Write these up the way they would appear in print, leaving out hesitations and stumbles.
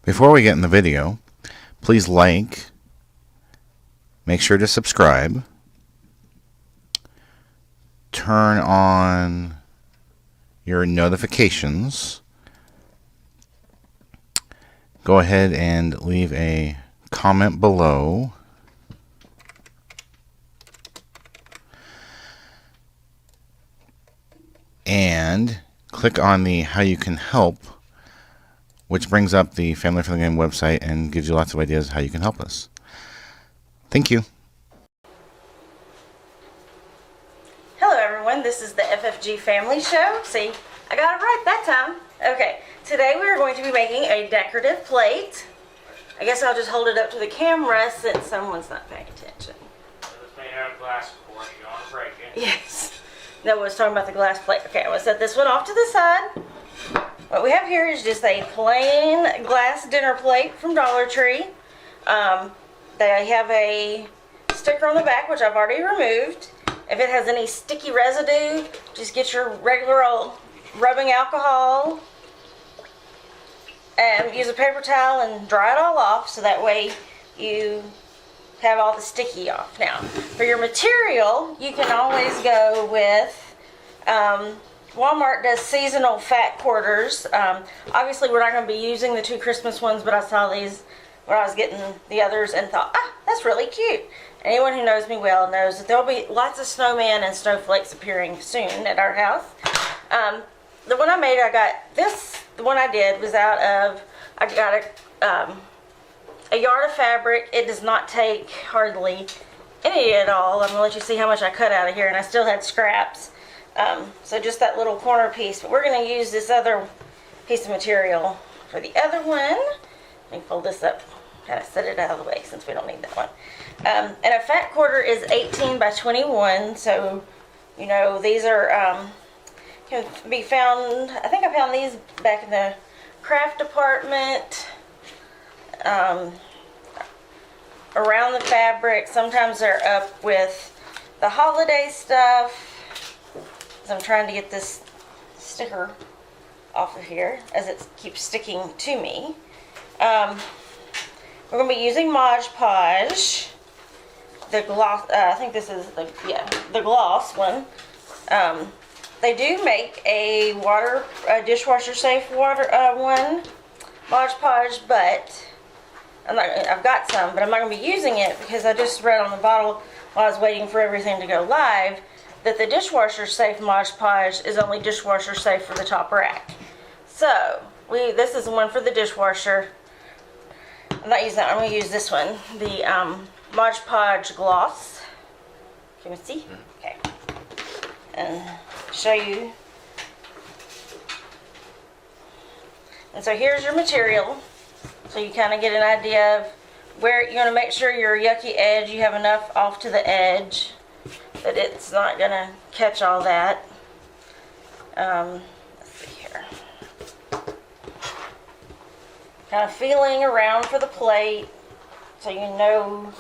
Before we get in the video, please like, make sure to subscribe, turn on your notifications, go ahead and leave a comment below, and click on the How You Can Help, which brings up the Family Friendly Game website and gives you lots of ideas how you can help us. Thank you. Hello everyone, this is the FFG Family Show. See, I got it right that time. Okay, today we are going to be making a decorative plate. I guess I'll just hold it up to the camera since someone's not paying attention. It's made out of glass, of course. You don't want to break it. Yes. No one's talking about the glass plate. Okay, I'm going to set this one off to the side. What we have here is just a plain glass dinner plate from Dollar Tree. They have a sticker on the back, which I've already removed. If it has any sticky residue, just get your regular old rubbing alcohol and use a paper towel and dry it all off so that way you have all the sticky off. Now, for your material, you can always go with Walmart does seasonal fat quarters. Obviously, we're not going to be using the two Christmas ones, but I saw these when I was getting the others and thought, that's really cute. Anyone who knows me well knows that there'll be lots of snowman and snowflakes appearing soon at our house. The one I made, the one I did was I got a yard of fabric. It does not take hardly any at all. I'm going to let you see how much I cut out of here, and I still had scraps. So just that little corner piece, but we're going to use this other piece of material for the other one. Let me fold this up, kind of set it out of the way since we don't need that one. And a fat quarter is 18 by 21, so you know these are can be found. I think I found these back in the craft department. Around the fabric. Sometimes they're up with the holiday stuff. So I'm trying to get this sticker off of here as it keeps sticking to me. We're going to be using Mod Podge, the gloss. I think this is the gloss one. They do make a dishwasher safe water one, Mod Podge, but I've got some, but I'm not going to be using it because I just read on the bottle while I was waiting for everything to go live that the dishwasher safe Mod Podge is only dishwasher safe for the top rack. So this is the one for the dishwasher. I'm not using that. I'm going to use this one, the Mod Podge gloss. Can we see? Okay. And show you. And so here's your material. So you kind of get an idea of where you're going to make sure your yucky edge, you have enough off to the edge that it's not going to catch all that. Let's see here. Kind of feeling around for the plate so you know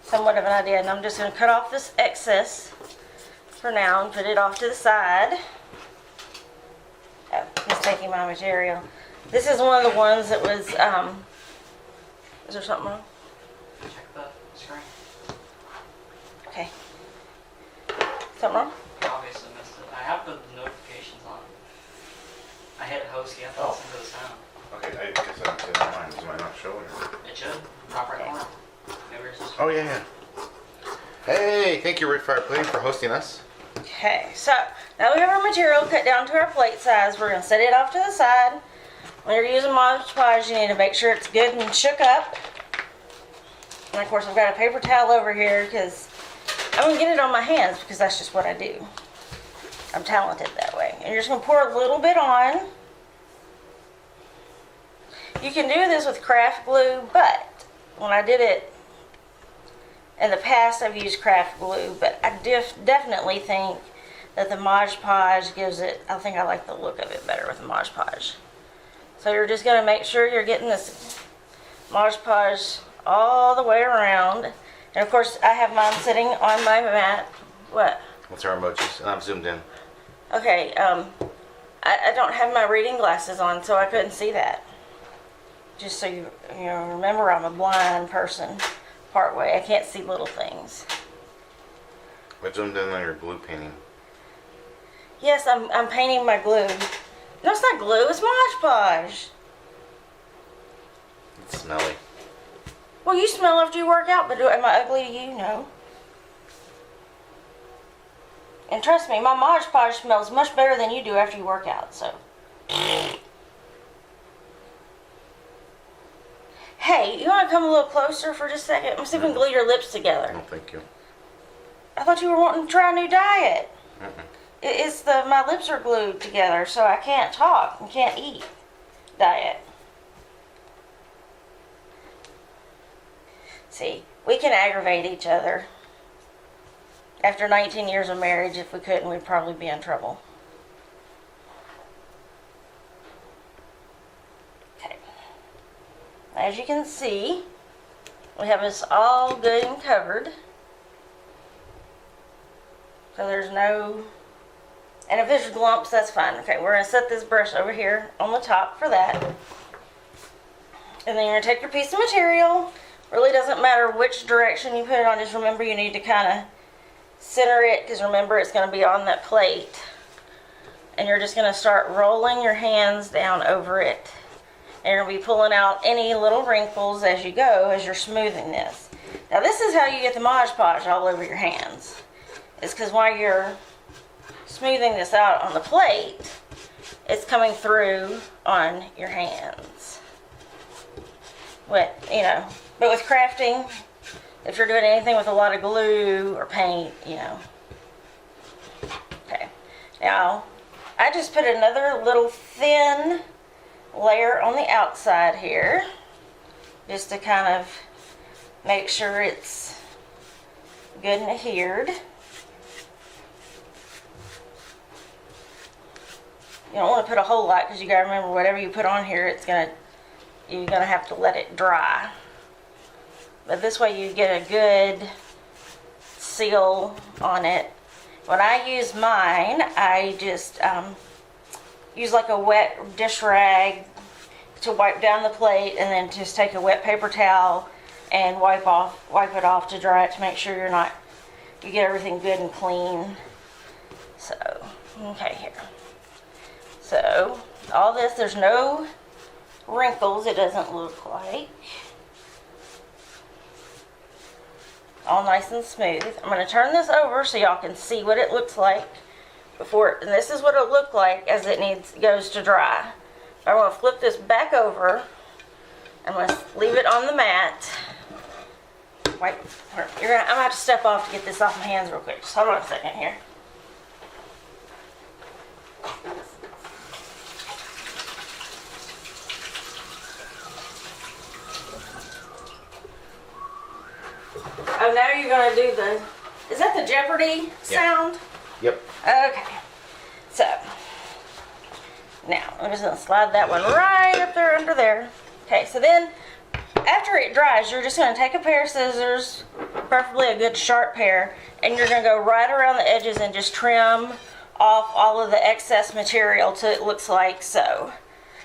somewhat of an idea. And I'm just going to cut off this excess for now and put it off to the side. Oh, just taking my material. This is one of the ones that was, is there something wrong? Check the screen. Okay. Something wrong? Obviously missed it. I have the notifications on. I hit host yet. I'll listen to the sound. Okay, I guess I don't see that mine. Am I not showing? It should. Top right corner. Maybe it's just... Oh, yeah. Hey, thank you, Rick Fire Pudding, for hosting us. Okay, so now we have our material cut down to our plate size. We're going to set it off to the side. When you're using Mod Podge, you need to make sure it's good and shook up. And of course, I've got a paper towel over here because I'm going to get it on my hands because that's just what I do. I'm talented that way. And you're just going to pour a little bit on. You can do this with craft glue, but when I did it in the past, I've used craft glue, but I definitely think that the Mod Podge gives it, I think I like the look of it better with the Mod Podge. So you're just going to make sure you're getting this Mod Podge all the way around. And of course, I have mine sitting on my mat. What? What's our emojis? And I'm zoomed in. Okay, I don't have my reading glasses on, so I couldn't see that. Just so you remember, I'm a blind person part way. I can't see little things. I zoomed in on your glue painting. Yes, I'm painting my glue. No, it's not glue. It's Mod Podge. It's smelly. Well, you smell after you work out, but am I ugly to you? No. And trust me, my Mod Podge smells much better than you do after you work out, so. Hey, you want to come a little closer for just a second? I'm see if we can glue your lips together. No, thank you. I thought you were wanting to try a new diet. Mm-mm. It's my lips are glued together, so I can't talk and can't eat diet. See, we can aggravate each other. After 19 years of marriage, if we couldn't, we'd probably be in trouble. Okay. As you can see, we have this all good and covered. So there's no, and if there's lumps, that's fine. Okay, we're gonna set this brush over here on the top for that. And then you're gonna take your piece of material. Really doesn't matter which direction you put it on, just remember you need to kind of center it, because remember it's going to be on that plate. And you're just going to start rolling your hands down over it. And you're going to be pulling out any little wrinkles as you go, as you're smoothing this. Now this is how you get the Mod Podge all over your hands. It's because while you're smoothing this out on the plate, it's coming through on your hands. But with crafting, if you're doing anything with a lot of glue or paint, Okay. Now, I just put another little thin layer on the outside here, just to kind of make sure it's good and adhered. You don't want to put a whole lot, because you got to remember, whatever you put on here, you're gonna have to let it dry. But this way you get a good seal on it. When I use mine, I just use like a wet dish rag to wipe down the plate, and then just take a wet paper towel and wipe it off to dry it, to make sure you get everything good and clean. So, okay, here. So, all this, there's no wrinkles, it doesn't look like. All nice and smooth. I'm going to turn this over so y'all can see what it looks like before, and this is what it'll look like as it goes to dry. I'm going to flip this back over. I'm going to leave it on the mat. Wait, I'm going to have to step off to get this off my hands real quick. Just hold on a second here. Oh, now you're going to do is that the Jeopardy sound? Yep. Okay. So, now, I'm just going to slide that one right up there under there. Okay, so then, after it dries, you're just going to take a pair of scissors, preferably a good sharp pair, and you're going to go right around the edges and just trim off all of the excess material till it looks like so.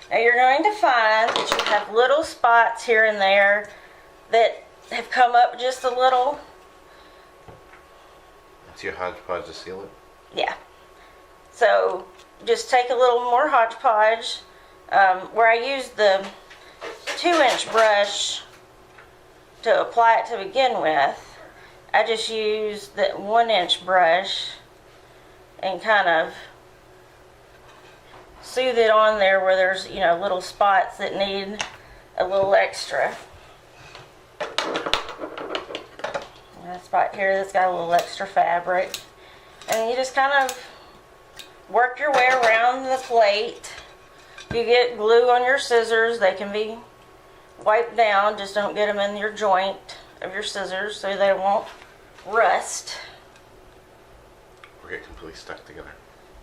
Now you're going to find that you have little spots here and there that have come up just a little. It's your hodgepodge to seal it? Yeah. So just take a little more hodgepodge. Where I used the 2-inch brush to apply it to begin with, I just used the 1-inch brush and kind of soothe it on there where there's, little spots that need a little extra. That spot here that's got a little extra fabric. And you just kind of work your way around the plate. If you get glue on your scissors, they can be wiped down. Just don't get them in your joint of your scissors so they won't rust. Or get completely stuck together.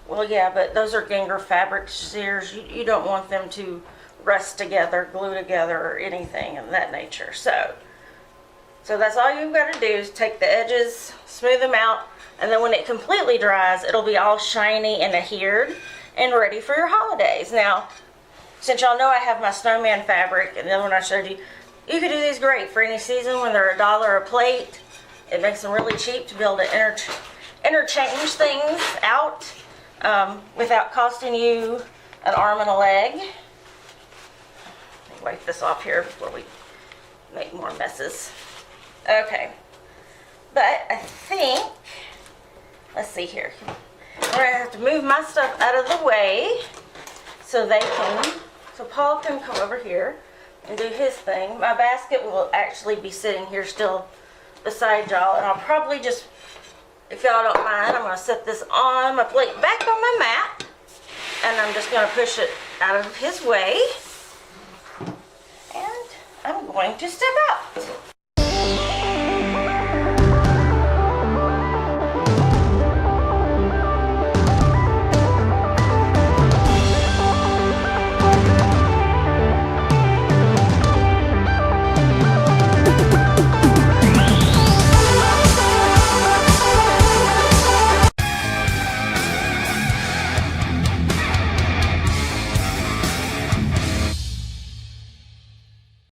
Well, yeah, but those are Ginger fabric shears. You don't want them to rust together, glue together, or anything of that nature. So that's all you've got to do is take the edges, smooth them out, and then when it completely dries, it'll be all shiny and adhered and ready for your holidays. Now, since y'all know I have my snowman fabric, and the other one I showed you, you could do these great for any season when they're $1 a plate. It makes them really cheap to be able to interchange things out without costing you an arm and a leg. Let me wipe this off here before we make more messes. Okay, but I think, let's see here. I'm gonna have to move my stuff out of the way so Paul can come over here and do his thing. My basket will actually be sitting here still beside y'all, and I'll probably just, if y'all don't mind, I'm gonna set this on my plate back on my mat, and I'm just gonna push it out of his way, and I'm going to step out.